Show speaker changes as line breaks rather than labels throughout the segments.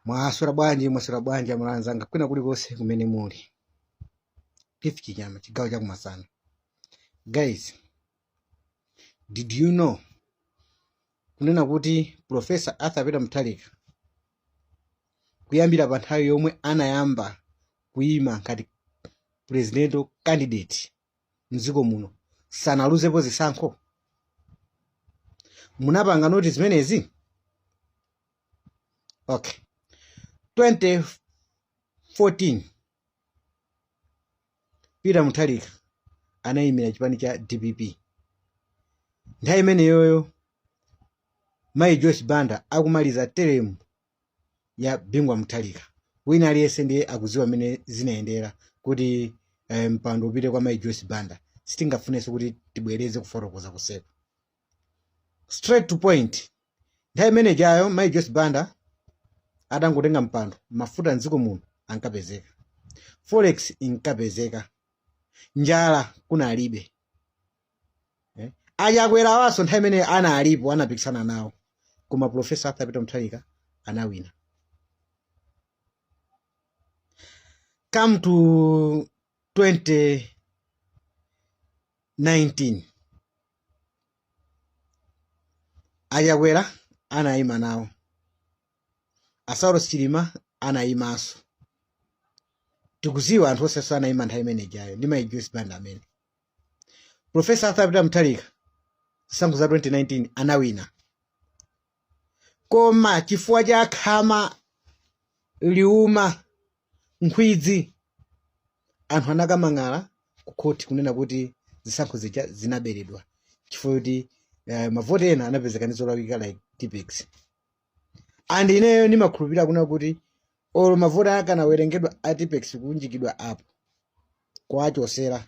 Mwasura bwanji amulanzanga kwina kulikonse kumene muli. Piff Chinyama chigawo cha kumasana. Guys, did you know kunena kuti Professor Arthur Peter Mutharika kuyambira pa nthawi yomwe anayamba kuyima ngati presidential candidate mdziko muno sanaluzepo zisankho? Munapanga noti zimenezi? Okay. 2014 Peter Mutharika anayimira chipani cha DPP. Nthawi imeneyoyo Mai Joyce Banda akumaliza term ya Bingwa Mutharika. Wina aliyense ndiye akuziwa mene zinaendera kuti mpando upite kwa Mai Joyce Banda. Sitingafunenso kuti tibwereze kufotokoza kuseko. Straight to point. Nthawi imene jayo Mai Joyce Banda adangotenga mpando, mafuta mdziko muno ankapezeka, forex inkapezeka, njala kunalibe. Ajakwera awaso nthawi imene analipo anapikisana nawo, koma Professor Arthur Peter Mutharika anawina. Come to 2019 ajakwera anayima nawo, Asaulo Chilima anayimaso. Tikuziwa anthu onse anayima nthawi imene jayo ndi Mai Joyce Banda amene. Professor Arthur Peter Mutharika zisankho za 2019 anawina, koma chifukwa cha khama liuma nkhwidzi anthu anakamang'ala ku court kunena kuti zisankho zija zinaberedwa chifukwa kuti mavoti ena anapezeka ndi zolawika like Tipex. And ineyo ndimakhulupirira kuna kuti olo mavoti akanawerengedwa a Tipex kunjikidwa apo kwachosera,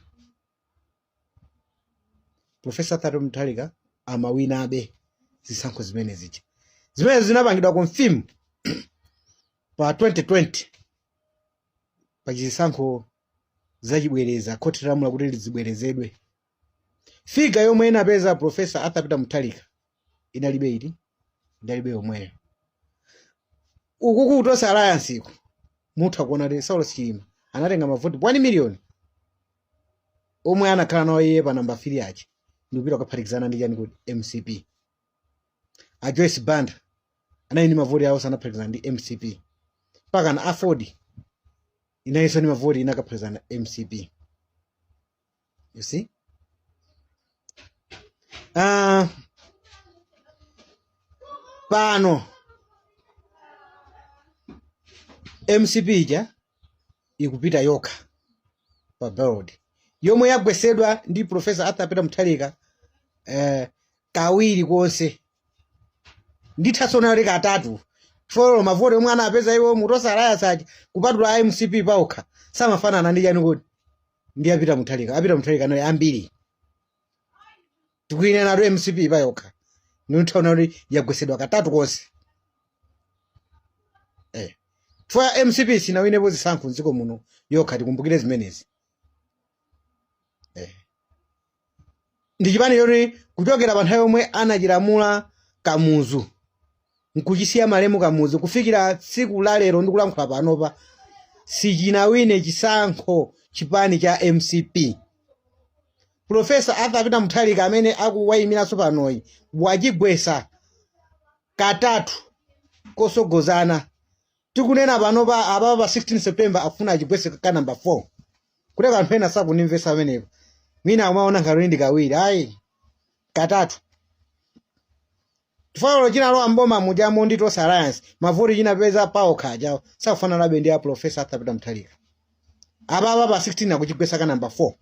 Professor Arthur Peter Mutharika amawinabe zisankho zimene zija. Zimene zinapangidwa confirm pa 2020 pa zisankho zachibwereza khoti lamula kuti lizibwerezedwe. Figa yomwe inapeza Professor Arthur Peter Mutharika inalibe iti, inalibe yomweyo. Uku kutosa alliance iku mutha kuona kuti Saulo Chilima anatenga mavoti 1 million omwe anakhala nawo iye pa namba 3 achi ndikupita kuphatikizana ndi chani kuti MCP. A Joyce Banda anayini mavoti awo sanaphatikizana ndi MCP paka na afford inaiso ni mavoti inakaphatikizana MCP. You see? Pano MCP ja ikupita yokha pa board yomwe yagwesedwa ndi Professor Arthur Peter Mutharika kawiri konse ndithasona lika atatu folo mavoti omwe anapeza iwo mutosa alliance achi kupatula MCP paokha samafanana ndi chani kuti ndi Peter Mutharika. Peter Mutharika naye ambiri tikuine nato MCP payokha nithaona kuti yagwesedwa katatu konse. For MCP sinawinepo zisankho mdziko muno yokha tikumbukire zimenezi. Ndi chipani choti kuchokera pa nthawi yomwe anachilamula Kamuzu nkuchisiya Malemu Kamuzu kufikira tsiku la lero ndikulankhula panopa sichinawine chisankho chipani cha MCP. Professor Arthur Peter Mutharika amene akuwayimiranso panoyi wachigwesa katatu kosogozana. Tikunena panopa apa pa 16 September afuna achigwese ka number 4. Kuteka anthu ena sakunimvesa amenepo. Mina amaona ngati ndi kawiri ayi katatu. Tifalo chinalo amboma mujamo ndi Tosa Alliance mavoti chinapeza paokha jawo safana labe ndi a Professor Arthur Peter Mutharika. Apa pa 16 akuchigwesa ka number 4.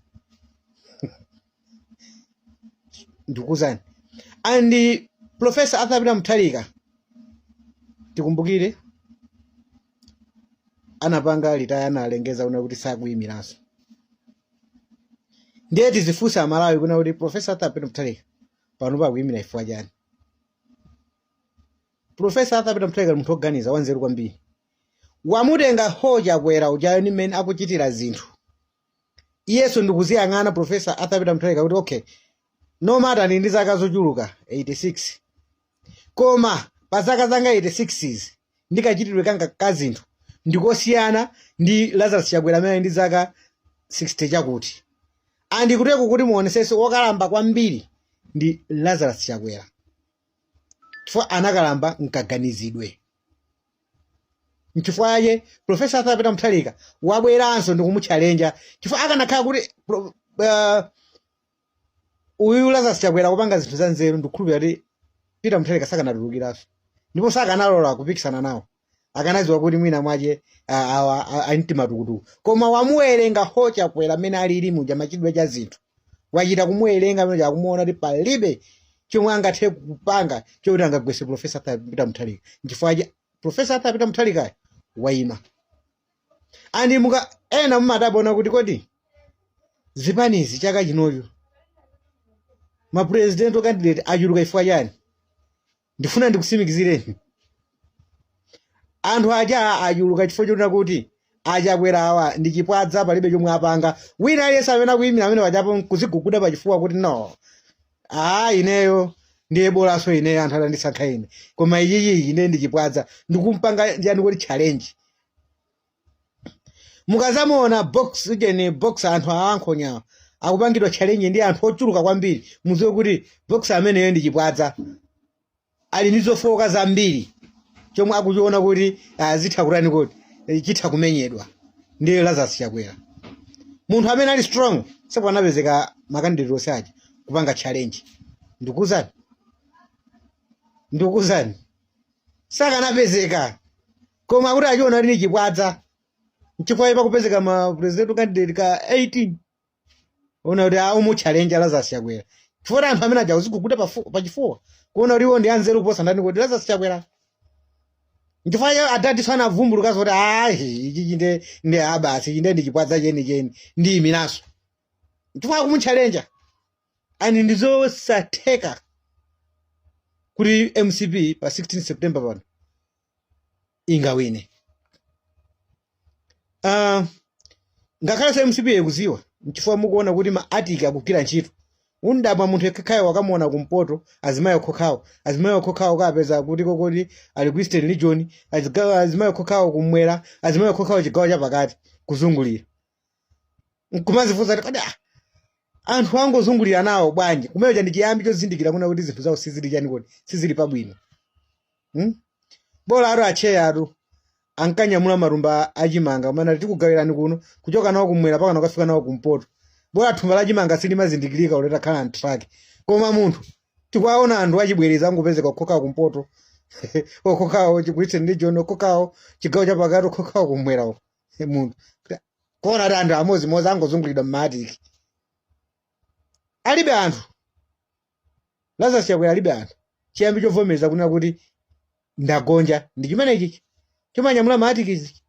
Ndikuzani. And Professor Arthur Peter Mutharika tikumbukire anapanga litaya analengeza una kuti sakuyimiranso. Ndiye tizifunsa Malawi kuna kuti Professor Arthur Peter Mutharika panopa akuyimira ifwa chani. Professor Arthur Peter Mutharika munthu oganiza wanzeru kwambiri. Wamutenga hoja kwera ujayo ni mmene akuchitira zinthu. Iyeso ndikuziyang'ana Professor Arthur Peter Mutharika kuti okay, no matter ndi zaka zochuluka 86 koma pa zaka zanga 86 ndikachitidwe kanga kazinthu ndikosiyana ndi Lazarus Chakwera amene ndi zaka 60 chakuti. Andikuteko kuti muonesenso wokalamba kwambiri ndi Lazarus Chakwera. Chifukwa anakalamba nkaganizidwe. Nchifukwa aye Profesa Arthur Peter Mutharika wabweranso ndikumutchalenja chifukwa akanakhala kuti uyu Lazarus Chakwera kupanga zinthu za nzeru ndikhulupirira kuti Peter Mutharika sakanatulukiranso ndipo sakanalola kupikisana nawo. Akanaziwa kuti mwina mwache antima tukutuku. Koma wamuwerenga ho Chakwera amene alili muja machidwe cha zinthu. Wachita kumuwerenga amene akumuona kuti palibe chomwe angathe kupanga chokuti angagwetse Profesa Arthur Peter Mutharika. Nchifukwa Profesa Arthur Peter Mutharika waima. Andi muka ena mumadabona kuti kodi zipanizi chaka chinocho ma presidential candidate achuluka chifukwa chani? Ndifuna ndikusimikizireni. Anthu aja achuluka chifukwa choti kuti Achakwera awa ndi chipwadza palibe chomwe apanga. Wina aliyense amene akuyimira amene wachapo kuziguguda pachifuwa kuti no. Ineyo ndiye bolanso ine anthu atandisankha ine. Koma iyiyi ine ndi chipwadza ndikumpanga ndiyani kuti challenge. Mukazamuona box anthu awankhonya akupangidwa challenge ndi anthu ochuluka kwambiri. Muziwe kuti box ameneyo ndi chipwadza. Ali ndi zofowoka zambiri. Chomwe akuchiona kuti zitha kutani kuti chitha kumenyedwa ndiye Lazarus Chakwera. Munthu amene ali strong sepo anapezeka makandidate onse aja kupanga challenge. Ndikuzani saka anapezeka koma kuti achiona kuti ni chipwadza. Nchifukwa ipa kupezeka ma president candidate ka 18 ona kuti umu challenge Lazarus Chakwera. Chifukwa anthu amene aja uziguguda pachifuwa kuona kuti iwo ndi anzeru kuposa ndani kuti Lazarus Chakwera. Nchifukwa adati sana vumbuluka kuti ichi ndi abasi ndi chipwadza cheni ndi iminaso. Nchifukwa kumuchallenge ani ndizosatheka kuti MCP pa 16 September pano ingawine. Ngakhala MCP ekuziwa nchifukwa mukuona kuti ma atiki akugwira ntchito. Undaba munthu ekhayo wakamuona kumpoto azimayo khokhawo kapeza kuti kokoti ali ku Eastern Region azimayo khokhawo kumwera azimayo khokhawo chigawo chapakati kuzungulira. Nkumazifunsa kuti anthu angozungulira nawo bwanji kumene cha ndi chiyambi chozindikira kuna kuti zinthu zawo sizili chani kodi sizili pabwino. Bola aro acheya atu ankanyamula marumba achimanga mana tikugawirani kuno kuchoka nawo kumwera paka nakafika nawo kumpoto. Bola thumba la chimanga sili mazindikirika uleta khala antrak. Koma munthu tikwaona anthu achibwereza angopezeka khokhawo kumpoto okhokhawo chikuitse ndi John okhokhawo chigawo chapakati okhokhawo kumwera munthu kona kuti anthu amozi angozungulidwa m'matiki. Alibe anthu Lazarus Chakwera alibe anthu chiyambi chovomereza kuna kuti ndagonja ndi chimene ichi chomanyamula matiki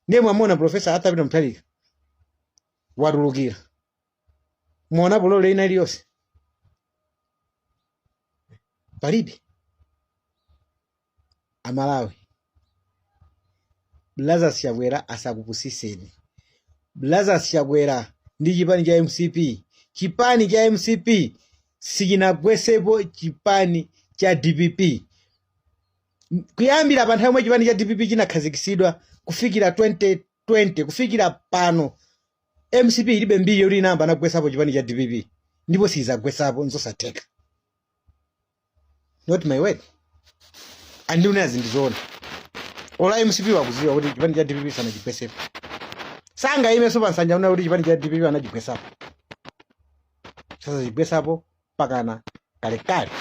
ndiye mwamona Profesa Arthur Peter Mutharika watulukira. Muona polole ina iliyonse palibe. Amalawi Lazarus Chakwera asakupusiseni. Lazarus Chakwera ndi chipani cha MCP. Chipani cha MCP sichinagwesepo chipani cha DPP. Kuyambira pa nthawi yomwe chipani cha DPP chinakhazikisidwa kufikira 2020 kufikira pano MCP ilibe mbiri yoti inamba anagwesapo chipani cha DPP. Ndipo sizagwesapo nzosatheka. Not my word. Anduna zindizoona. Ola MCP wakuziwa kuti chipani cha DPP sanachigwesepo. Sanga imeso pansanja una kuti chipani cha DPP anachigwesapo. Sasa chigwesapo pakana kale.